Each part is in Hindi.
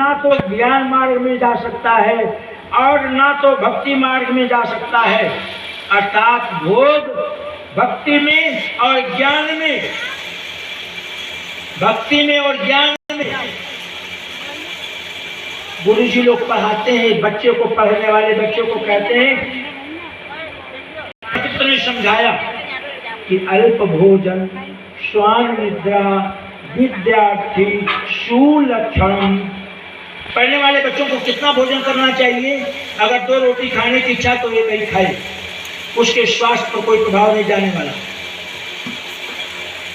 ना तो ज्ञान मार्ग में जा सकता है और ना तो भक्ति मार्ग में जा सकता है। अर्थात भोग भक्ति में और ज्ञान में, भक्ति में और ज्ञान में। गुरु जी लोग पढ़ाते हैं, बच्चे को, पढ़ने वाले बच्चों को कहते हैं, ने समझाया कि अल्प भोजन, श्वान निद्रा, विद्यार्थी सुलक्षण। पढ़ने वाले बच्चों को कितना भोजन करना चाहिए? अगर 2 रोटी खाने की इच्छा तो एक ही खाए, उसके स्वास्थ्य पर कोई प्रभाव नहीं जाने वाला।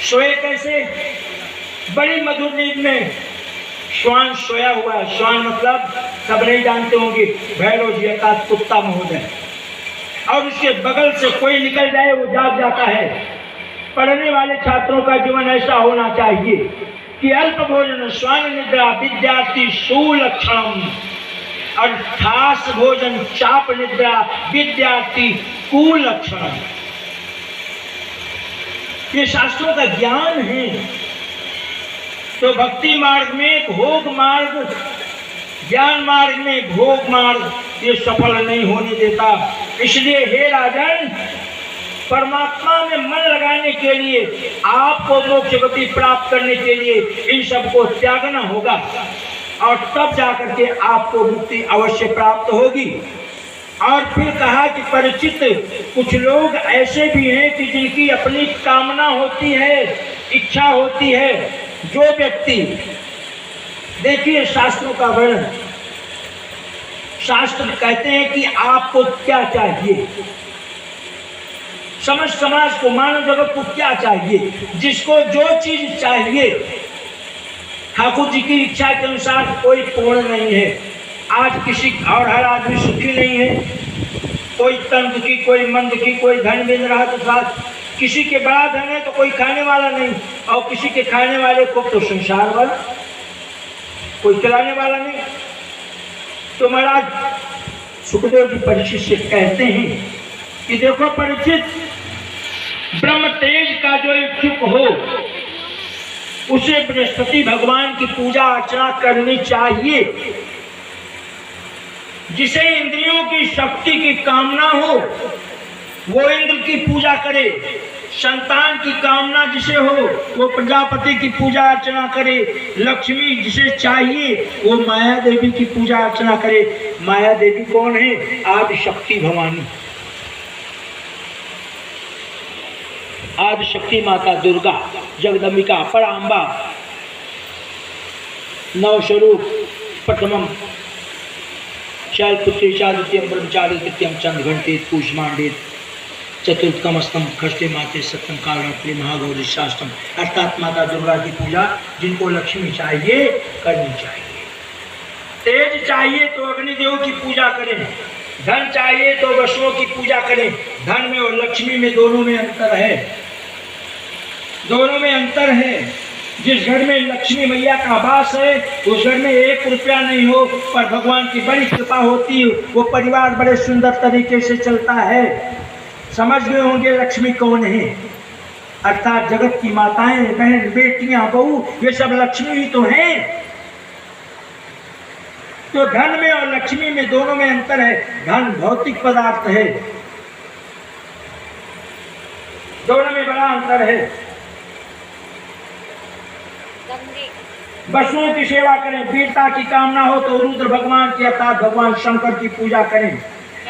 सोए कैसे? बड़ी मधुर नींद में श्वान सोया हुआ है। श्वान मतलब सब नहीं जानते होंगे, भैरव जी अर्थात कुत्ता महोदय, और उसके बगल से कोई निकल जाए वो जाग जाता है। पढ़ने वाले छात्रों का जीवन ऐसा होना चाहिए कि अल्प भोजन, श्वान निद्रा, विद्यार्थी सुलक्षण, और ठास भोजन, चाप निद्रा, विद्यार्थी कुलक्षण। ये शास्त्रों का ज्ञान है। तो भक्ति मार्ग में भोग मार्ग, ज्ञान मार्ग में भोग मार्ग ये सफल नहीं होने देता। इसलिए हे राजन, परमात्मा में मन लगाने के लिए, आपको मोक्ष गति प्राप्त करने के लिए इन सबको त्यागना होगा, और तब जाकर के आपको मुक्ति अवश्य प्राप्त होगी। और फिर कहा कि परिचित, कुछ लोग ऐसे भी हैं कि जिनकी अपनी कामना होती है, इच्छा होती है। जो व्यक्ति, देखिए शास्त्रों का वर्णन, शास्त्र कहते हैं कि आपको क्या चाहिए, समस्त समाज को, मानव जगत को क्या चाहिए, जिसको जो चीज चाहिए ठाकुर जी की इच्छा के अनुसार कोई पूर्ण नहीं है। आज किसी और हर आदमी सुखी नहीं है, कोई तन दुखी, कोई मन दुखी, कोई धन मिल रहा तो साथ, किसी के बड़ा धन है तो कोई खाने वाला नहीं, और किसी के खाने वाले को तो संसार वाला, कोई चलाने वाला नहीं। तो महाराज सुखदेव जी परीक्षित से कहते हैं कि देखो परीक्षित, ब्रह्म तेज का जो इच्छुक हो उसे बृहस्पति भगवान की पूजा अर्चना करनी चाहिए। जिसे इंद्रियों की शक्ति की कामना हो वो इंद्र की पूजा करे, संतान की कामना जिसे हो वो प्रजापति की पूजा अर्चना करे, लक्ष्मी जिसे चाहिए वो माया देवी की पूजा अर्चना करे। माया देवी कौन है? आदि शक्ति भवानी, आदि शक्ति माता दुर्गा, जगदम्बिका, पराम्बा, नवस्वरूप, प्रथमम शैलपुत्री च द्वितीयम ब्रह्मचारी, तृतीयम चंद्र घंटे कूष्मांडे, चतुर्थकम अष्टम खष्टे माते, सप्तम कालरात्रि महागौरी शास्त्रम। अर्थात माता दुर्गा की पूजा जिनको लक्ष्मी चाहिए करनी चाहिए। तेज चाहिए तो अग्निदेव की पूजा करें, धन चाहिए तो वसुओं की पूजा करें। धन में और लक्ष्मी में दोनों में अंतर है, दोनों में अंतर है। जिस घर में लक्ष्मी मैया का वास है उस घर में 1 रुपया नहीं हो, पर भगवान की बड़ी कृपा होती है, वो परिवार बड़े सुंदर तरीके से चलता है। समझ गए होंगे लक्ष्मी कौन है? अर्थात जगत की माताएं, बहन, बेटियां, बहू, ये सब लक्ष्मी ही तो हैं। तो धन में और लक्ष्मी में दोनों में अंतर है। धन भौतिक पदार्थ है, दोनों में बड़ा अंतर है। वसुओं की सेवा करें, वीरता की कामना हो तो रुद्र भगवान की अर्थात भगवान शंकर की पूजा करें,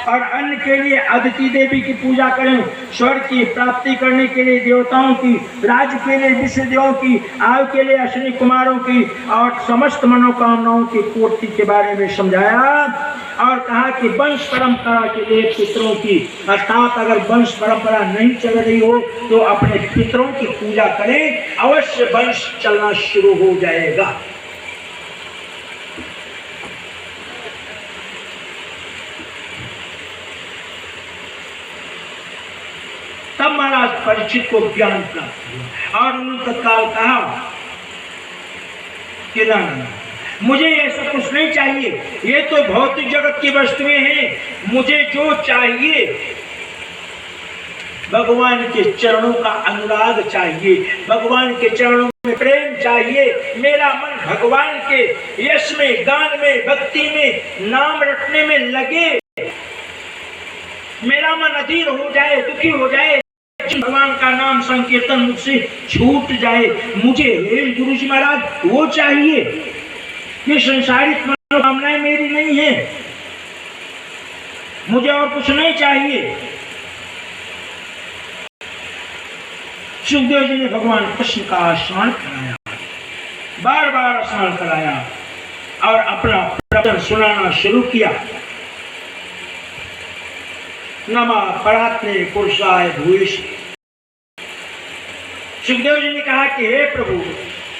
और अन्न के लिए अदिति देवी की पूजा करें। स्वर्ग की प्राप्ति करने के लिए देवताओं की, राज्य के लिए विष्णुदेवों की, आयु के लिए अश्विनी कुमारों की, और समस्त मनोकामनाओं की पूर्ति के बारे में समझाया। और कहा कि वंश परंपरा के लिए पितरों की, अर्थात अगर वंश परंपरा नहीं चल रही हो तो अपने पितरों की पूजा करें, अवश्य वंश चलना शुरू हो जाएगा। तब महाराज परीक्षित को ज्ञान प्राप्त हुआ और उन्होंने तत्काल कहा कि ना, मुझे ये सब कुछ नहीं चाहिए, ये तो भौतिक जगत की वस्तुएं हैं। मुझे जो चाहिए भगवान के चरणों का अनुराग चाहिए, भगवान के चरणों में प्रेम चाहिए। मेरा मन भगवान के यश में, गान में, भक्ति में, नाम रटने में लगे। मेरा मन अधीर हो जाए, दुखी हो जाए, भगवान का नाम संकीर्तन मुझसे छूट जाए। मुझे गुरु जी महाराज वो चाहिए। ये संसारिक मनोकामनाएं मेरी नहीं है, मुझे और कुछ नहीं चाहिए। सुखदेव जी ने भगवान कृष्ण का स्नान कराया, बार बार स्नान कराया और अपना प्रवचन सुनाना शुरू किया। नमः परात्मे पुरुषाय भूयसी। सुखदेव जी ने कहा कि हे प्रभु,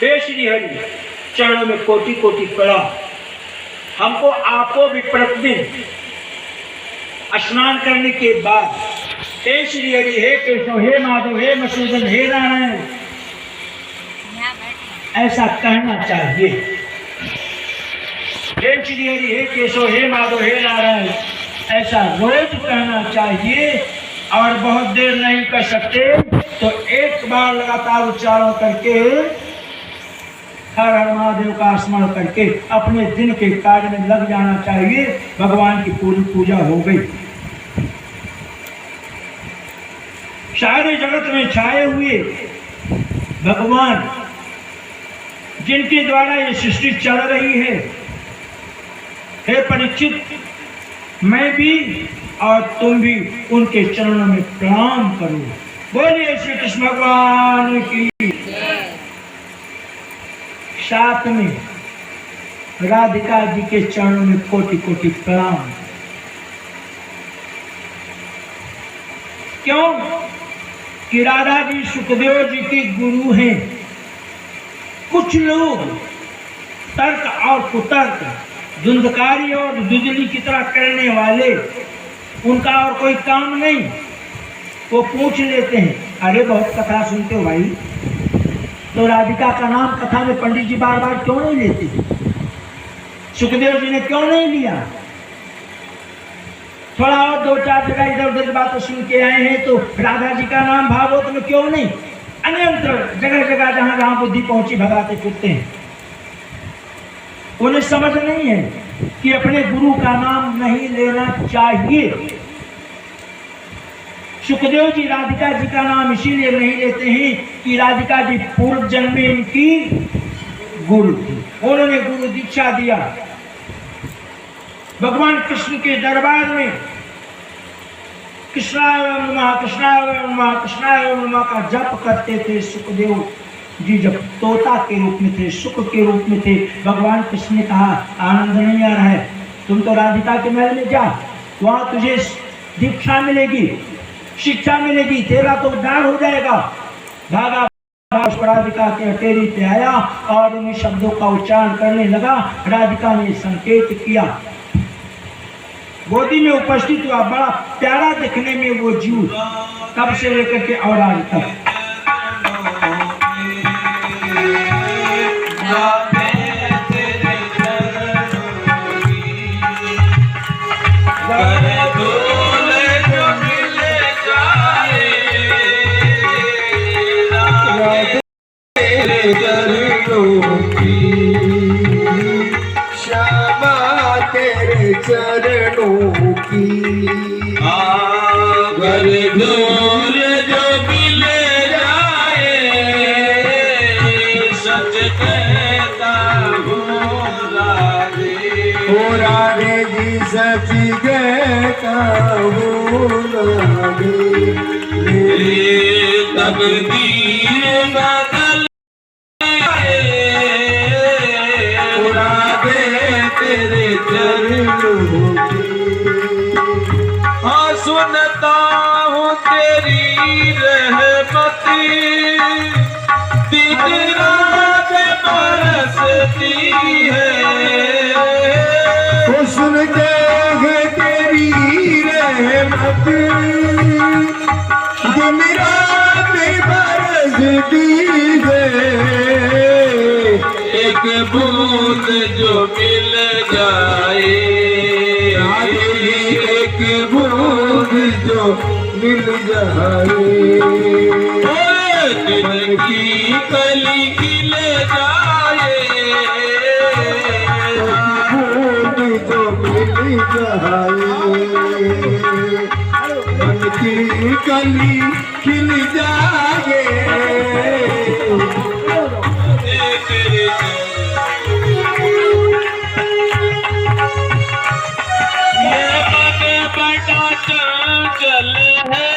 हे श्री हरि, चरणों में कोटि कोटि प्रणाम। हमको आपको भी प्रतिदिन स्नान करने के बाद हे श्री हरि, हे कृष्ण, हे माधव, हे मधुसूदन, हे नारायण ऐसा कहना चाहिए। हे श्री हरि, हे केशव, हे माधव, हे नारायण ऐसा रोज कहना चाहिए। और बहुत देर नहीं कर सकते तो एक बार लगातार उच्चारण करके हर हर महादेव का स्मरण करके अपने दिन के कार्य में लग जाना चाहिए। भगवान की पूरी पूजा हो गई। सारे जगत में छाए हुए भगवान जिनके द्वारा ये सृष्टि चल रही है, हे परीक्षित, मैं भी और तुम भी उनके चरणों में प्रणाम करो। बोलिए श्री कृष्ण भगवान की। साथ में राधिका जी के चरणों में कोटि कोटि प्रणाम। क्यों कि राधा जी सुखदेव जी के गुरु हैं। कुछ लोग तर्क और कुतर्क, धुंधकारी और दुजली की तरह करने वाले, उनका और कोई काम नहीं। वो पूछ लेते हैं, अरे बहुत कथा सुनते हो भाई, तो राधिका का नाम कथा में पंडित जी बार बार क्यों नहीं लेते? सुखदेव जी ने क्यों नहीं लिया? थोड़ा और दो चार जगह इधर उधर बातें सुन के आए हैं तो राधा जी का नाम भागवत में क्यों नहीं? अन्यत्र जगह जगह जहां जहां बुद्धि पहुंची भगाते फिरते हैं। उन्हें समझ नहीं है कि अपने गुरु का नाम नहीं लेना चाहिए। सुखदेव जी राधिका जी का नाम इसीलिए नहीं लेते हैं कि राधिका जी पूर्व जन्म में इनकी गुरु थी, उन्होंने गुरु दीक्षा दिया। भगवान कृष्ण के दरबार में कृष्णाय नमः, कृष्णाय नमः, कृष्णाय नमः का जप करते थे सुखदेव जी। जब तोता के रूप में थे, सुख के रूप में थे, भगवान कृष्ण ने कहा आनंद नहीं आ रहा है, तुम तो राधिका के महल में जा, वहां तुझे दीक्षा मिलेगी, शिक्षा मिलेगी, तेरा तो उद्धार हो जाएगा। भागा राधिका के हथेली पे आया और उन्हीं शब्दों का उच्चारण करने लगा। राधिका ने संकेत किया, गोदी में उपस्थित हुआ। बड़ा प्यारा दिखने में वो जीव तब से लेकर के और आज तक। चरणों की अगर दूर जो मिले जाए, सच कहता हूँ राधे जी, सच कहता हूँ राधे, मेरी तकदीर बदल तेरे चरणों की। हाँ सुनता हूँ तेरी रहमती, दिन रात बरसती है। वो सुनते हैं तेरी रहमत, दिन रात बरसती है। एक बूंद जो मिल जाए, एक बूंद जो मिल जाए, दिल की कली खिल जाए। जाए, मन की कली खिल जाए। ये मन बड़ा चंचल है,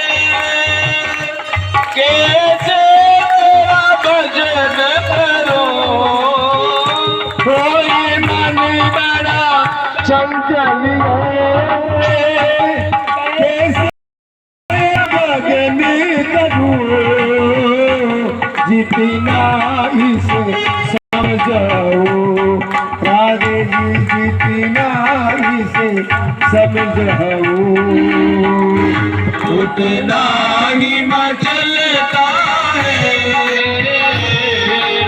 कैसे तेरा भजन करूं। कोई मन बड़ा चंचल है, कैसे भजन करूं, जितना इसे समझाओ राधे जी, जितना इसे समझाओ उतना ही मचलता है।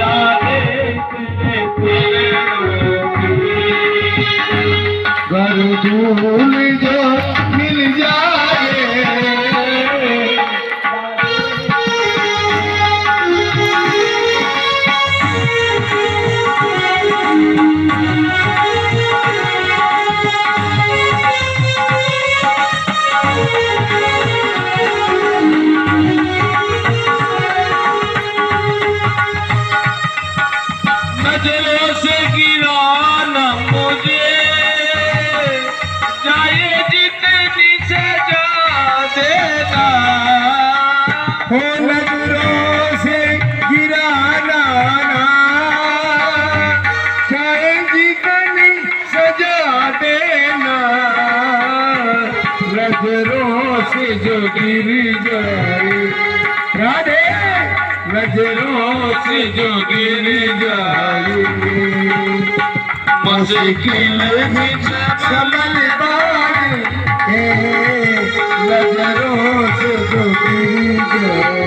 राधे घर धूल जो मिल जाए, नजरों से गिराना मुझे, चाहे जितनी सजा देना। हो नजरों से गिराना ना, चाहे जितनी सजा देना। नजरों से जो गिर जाए राधे, नजरों से जो गिर जाए, मुश्किल भी समझ पाए, नजरों से जो गिर जाए।